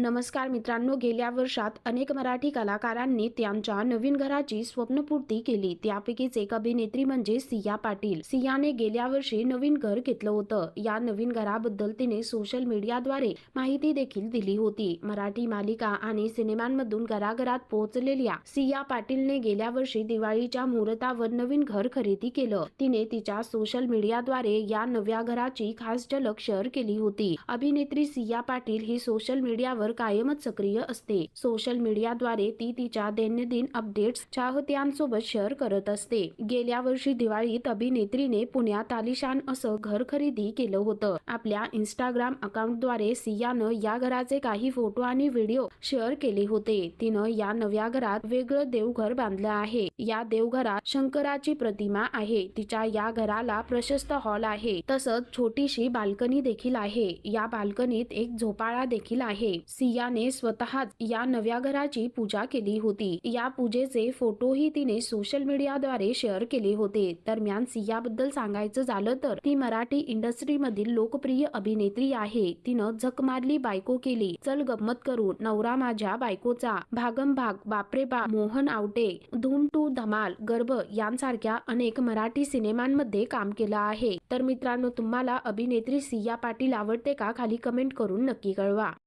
नमस्कार मित्रांनो, गेल्या वर्षात अनेक मराठी कलाकारांनी त्यांच्या नवीन घराची स्वप्नपूर्ती केली. त्यापैकीच एक अभिनेत्री म्हणजे सिया पाटील. सियाने गेल्या वर्षी नवीन घर घेतलं होतं. या नवीन घराबद्दल तिने सोशल मीडियाद्वारे माहिती देखील दिली होती. मराठी मालिका आणि सिनेमांमधून घराघरात पोहोचलेल्या सिया पाटीलने गेल्या वर्षी दिवाळीच्या मुहूर्तावर नवीन घर खरेदी केलं. तिने तिच्या सोशल मीडियाद्वारे या नव्या घराची खास झलक शेअर केली होती. अभिनेत्री सिया पाटील ही सोशल मीडियावर कायमच सक्रिय असते. सोशल मीडियाद्वारे ती तिच्या दैनंदिन अपडेट्स चाहत्यांसोबत शेअर करत असते. गेल्या वर्षी दिवाळीत अभिनेत्रीने पुण्यात आलिशान असं घर खरेदी केलं होतं. आपल्या इंस्टाग्राम अकाउंटद्वारे सियानं या घराचे काही फोटो आणि व्हिडिओ शेअर केले होते. तिनं या नव्या घरात वेगळं देवघर बांधलं आहे. या देवघरात शंकराची प्रतिमा आहे. तिच्या या घराला प्रशस्त हॉल आहे. तसंच छोटीशी बाल्कनी देखील आहे. या बाल्कनीत एक झोपाळा देखील आहे. सियाने स्वतःच या नव्या घराची पूजा केली होती. या पूजेचे फोटोही तिने सोशल मीडियाद्वारे शेअर केले होते. दरम्यान सियाबद्दल सांगायचं झालं तर ती मराठी इंडस्ट्रीमधील लोकप्रिय अभिनेत्री आहे. तिनं झक मारली बायको केली, चल गंमत करू, नवरा माझ्या बायकोचा, भागम भाग, बापरे बाप, मोहन आवटे, धूम 2, धमाल, गर्भ यांसारख्या अनेक मराठी सिनेमांमध्ये काम केलं आहे. तर मित्रांनो, तुम्हाला अभिनेत्री सिया पाटील आवडते का? खाली कमेंट करून नक्की कळवा.